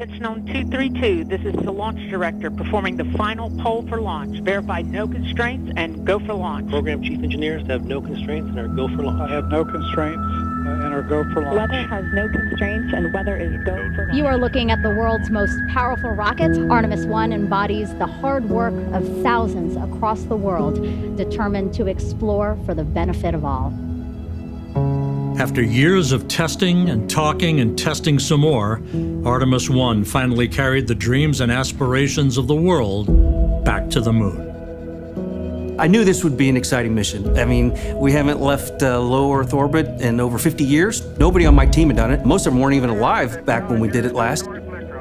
Pitchnome 232. This is the launch director performing the final poll for launch. Verify no constraints and go for launch. Program chief engineers have no constraints and are go for launch. I have no constraints and are go for launch. Weather has no constraints and weather is go for launch. You are looking at the world's most powerful rocket. Artemis 1 embodies the hard work of thousands across the world, determined to explore for the benefit of all. After years of testing and talking and testing some more, Artemis 1 finally carried the dreams and aspirations of the world back to the moon. I knew this would be an exciting mission. I mean, we haven't left low Earth orbit in over 50 years. Nobody on my team had done it. Most of them weren't even alive back when we did it last.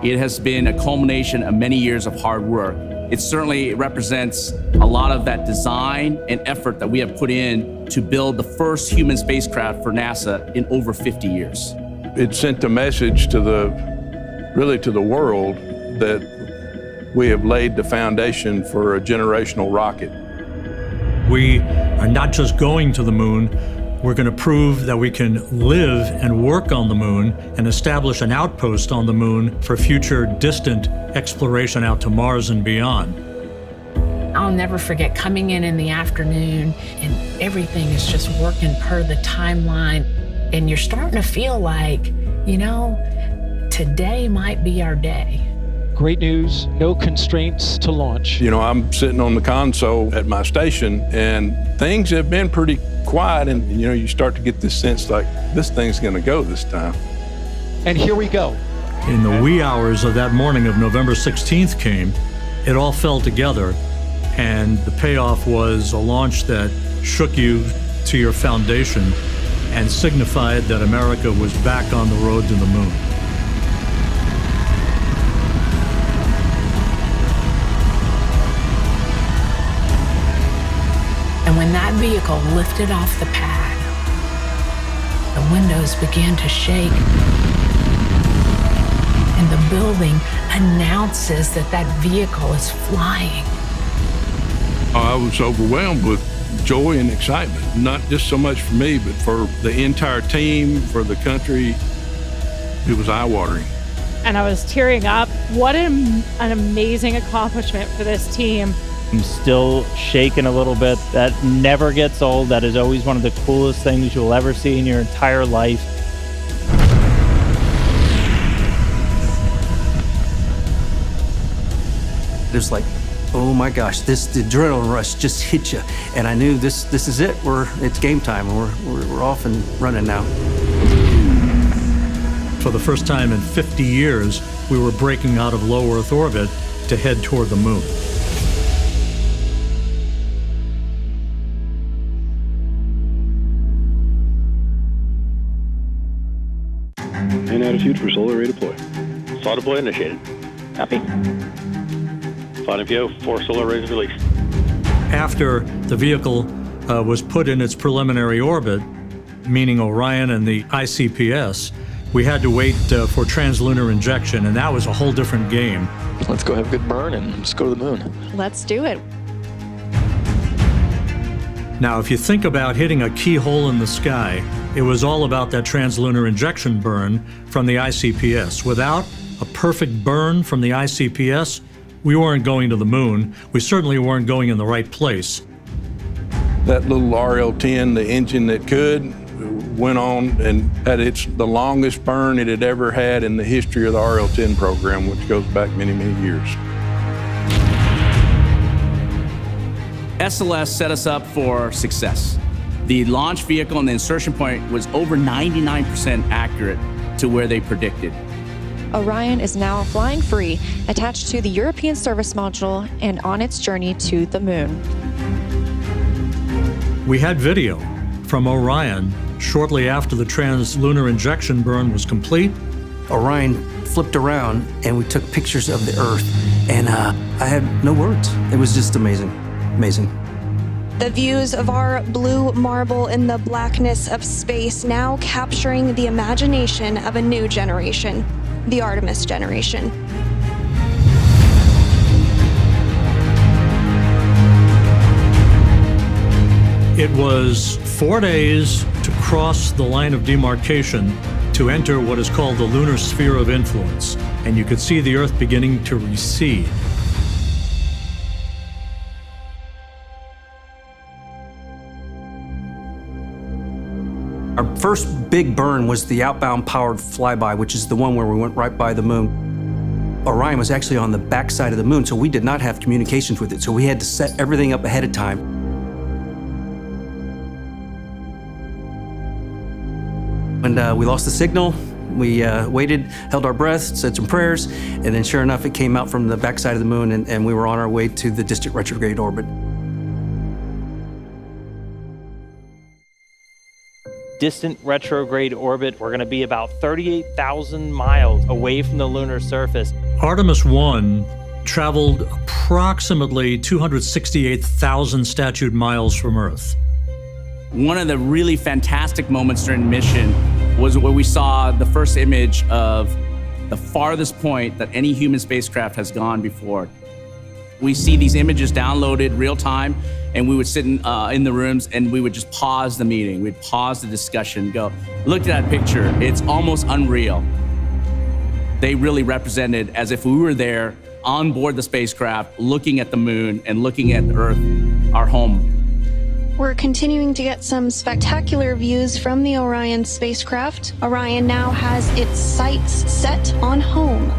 It has been a culmination of many years of hard work. It certainly represents a lot of that design and effort that we have put in to build the first human spacecraft for NASA in over 50 years. It sent a message to the world that we have laid the foundation for a generational rocket. We are not just going to the moon, we're going to prove that we can live and work on the moon and establish an outpost on the moon for future distant exploration out to Mars and beyond. I'll never forget coming in the afternoon and everything is just working per the timeline. And you're starting to feel like, you know, today might be our day. Great news, no constraints to launch. You know, I'm sitting on the console at my station and things have been pretty quiet and, you know, you start to get this sense like this thing's gonna go this time. And here we go. In the wee hours of that morning of November 16th came, it all fell together, and the payoff was a launch that shook you to your foundation and signified that America was back on the road to the moon. And when that vehicle lifted off the pad, the windows began to shake. And the building announces that that vehicle is flying. I was overwhelmed with joy and excitement, not just so much for me, but for the entire team, for the country. It was eye-watering. And I was tearing up. What an amazing accomplishment for this team. I'm still shaking a little bit. That never gets old. That is always one of the coolest things you'll ever see in your entire life. There's like, oh my gosh, the adrenaline rush just hit you. And I knew this is it. It's game time. We're off and running now. For the first time in 50 years, we were breaking out of low Earth orbit to head toward the moon. And attitude for solar array deploy. Saw deploy initiated. Copy. Flight info, 4 solar arrays released. After the vehicle was put in its preliminary orbit, meaning Orion and the ICPS, we had to wait for translunar injection, and that was a whole different game. Let's go have a good burn and let's go to the moon. Let's do it. Now, if you think about hitting a keyhole in the sky, it was all about that translunar injection burn from the ICPS. Without a perfect burn from the ICPS, we weren't going to the moon. We certainly weren't going in the right place. That little RL-10, the engine that could, went on and had the longest burn it had ever had in the history of the RL-10 program, which goes back many, many years. SLS set us up for success. The launch vehicle and the insertion point was over 99% accurate to where they predicted. Orion is now flying free, attached to the European Service Module and on its journey to the moon. We had video from Orion shortly after the translunar injection burn was complete. Orion flipped around and we took pictures of the Earth, and I had no words. It was just amazing, amazing. The views of our blue marble in the blackness of space, now capturing the imagination of a new generation, the Artemis generation. It was 4 days to cross the line of demarcation to enter what is called the lunar sphere of influence, and you could see the Earth beginning to recede. Our first big burn was the outbound powered flyby, which is the one where we went right by the moon. Orion was actually on the backside of the moon, so we did not have communications with it, so we had to set everything up ahead of time. When we lost the signal, we waited, held our breath, said some prayers, and then sure enough, it came out from the backside of the moon, and we were on our way to the distant retrograde orbit. Distant retrograde orbit, we're going to be about 38,000 miles away from the lunar surface. Artemis 1 traveled approximately 268,000 statute miles from Earth. One of the really fantastic moments during the mission was where we saw the first image of the farthest point that any human spacecraft has gone before. We see these images downloaded real time, and we would sit in the rooms and we would just pause the meeting. We'd pause the discussion, go, look at that picture. It's almost unreal. They really represented as if we were there on board the spacecraft, looking at the moon and looking at the Earth, our home. We're continuing to get some spectacular views from the Orion spacecraft. Orion now has its sights set on home.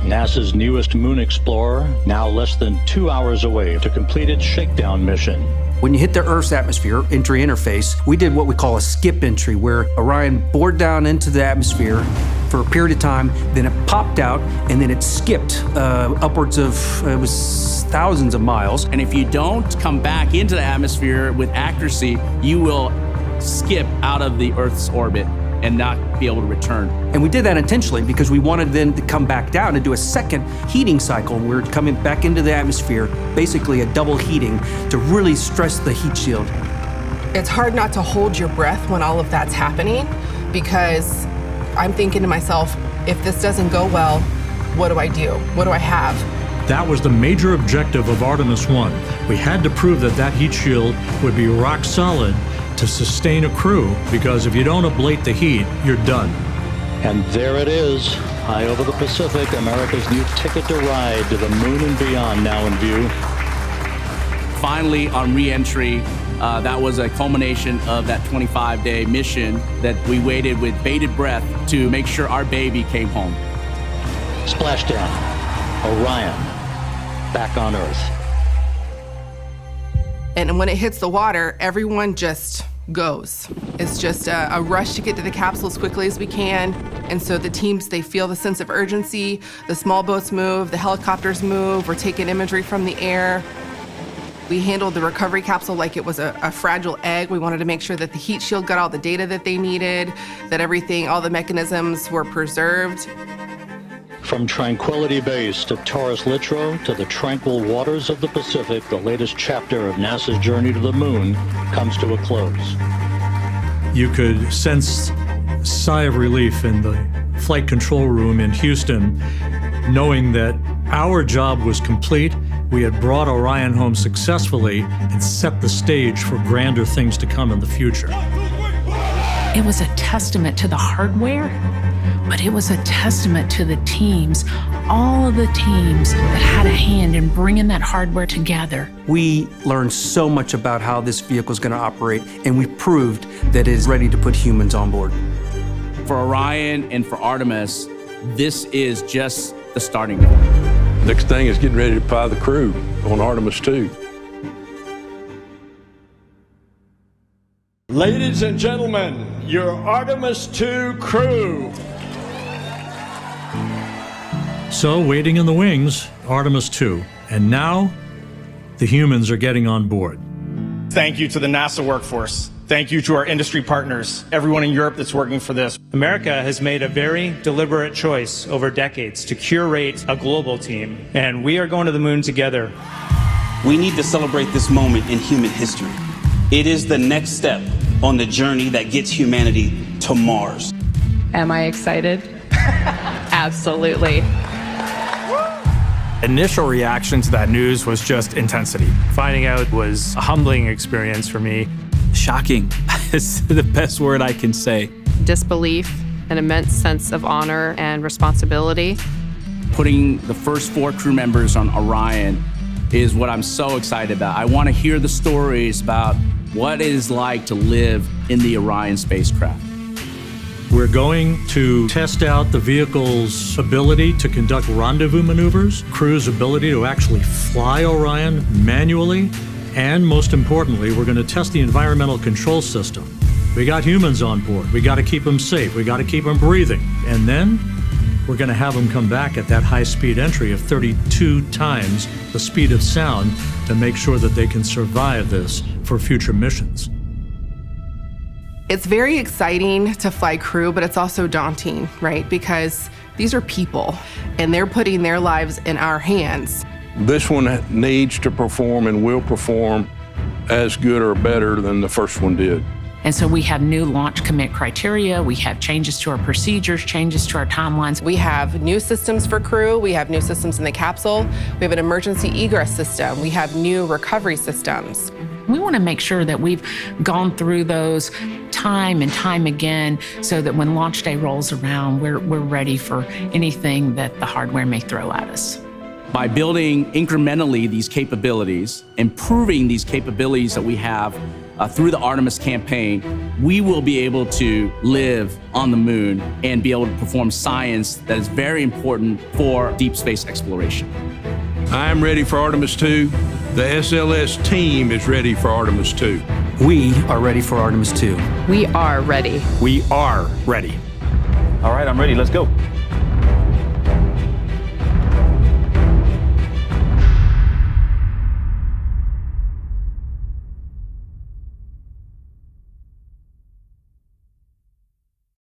NASA's newest moon explorer, now less than 2 hours away to complete its shakedown mission. When you hit the Earth's atmosphere, entry interface, we did what we call a skip entry, where Orion bored down into the atmosphere for a period of time, then it popped out, and then it skipped upwards of, it was thousands of miles. And if you don't come back into the atmosphere with accuracy, you will skip out of the Earth's orbit and not be able to return. And we did that intentionally because we wanted then to come back down and do a second heating cycle. We're coming back into the atmosphere, basically a double heating to really stress the heat shield. It's hard not to hold your breath when all of that's happening, because I'm thinking to myself, if this doesn't go well, what do I do? What do I have? That was the major objective of Artemis 1. We had to prove that that heat shield would be rock solid to sustain a crew, because if you don't ablate the heat, you're done. And there it is, high over the Pacific, America's new ticket to ride to the moon and beyond now in view. Finally, on re-entry, that was a culmination of that 25-day mission that we waited with bated breath to make sure our baby came home. Splashdown, Orion, back on Earth. And when it hits the water, everyone just goes. It's just a rush to get to the capsule as quickly as we can. And so the teams, they feel the sense of urgency. The small boats move, the helicopters move, we're taking imagery from the air. We handled the recovery capsule like it was a fragile egg. We wanted to make sure that the heat shield got all the data that they needed, that everything, all the mechanisms were preserved. From Tranquility Base to Taurus Littrow to the tranquil waters of the Pacific, the latest chapter of NASA's journey to the moon comes to a close. You could sense a sigh of relief in the flight control room in Houston, knowing that our job was complete. We had brought Orion home successfully and set the stage for grander things to come in the future. It was a testament to the hardware, but it was a testament to the teams, all of the teams that had a hand in bringing that hardware together. We learned so much about how this vehicle is going to operate, and we proved that it is ready to put humans on board. For Orion and for Artemis, this is just the starting point. Next thing is getting ready to fly the crew on Artemis 2. Ladies and gentlemen, your Artemis 2 crew. So, waiting in the wings, Artemis 2. And now, the humans are getting on board. Thank you to the NASA workforce. Thank you to our industry partners, everyone in Europe that's working for this. America has made a very deliberate choice over decades to curate a global team, and we are going to the moon together. We need to celebrate this moment in human history. It is the next step on the journey that gets humanity to Mars. Am I excited? Absolutely. Initial reaction to that news was just intensity. Finding out was a humbling experience for me. Shocking. is the best word I can say. Disbelief, an immense sense of honor and responsibility. Putting the first 4 crew members on Orion is what I'm so excited about. I want to hear the stories about what it is like to live in the Orion spacecraft. We're going to test out the vehicle's ability to conduct rendezvous maneuvers, crew's ability to actually fly Orion manually, and most importantly, we're going to test the environmental control system. We got humans on board. We got to keep them safe. We got to keep them breathing. And then we're going to have them come back at that high-speed entry of 32 times the speed of sound to make sure that they can survive this for future missions. It's very exciting to fly crew, but it's also daunting, right? Because these are people, and they're putting their lives in our hands. This one needs to perform and will perform as good or better than the first one did. And so we have new launch commit criteria. We have changes to our procedures, changes to our timelines. We have new systems for crew. We have new systems in the capsule. We have an emergency egress system. We have new recovery systems. We want to make sure that we've gone through those time and time again so that when launch day rolls around, we're ready for anything that the hardware may throw at us. By building incrementally these capabilities, improving these capabilities that we have through the Artemis campaign, we will be able to live on the moon and be able to perform science that is very important for deep space exploration. I am ready for Artemis 2. The SLS team is ready for Artemis 2. We are ready for Artemis 2. We are ready. We are ready. All right, I'm ready. Let's go.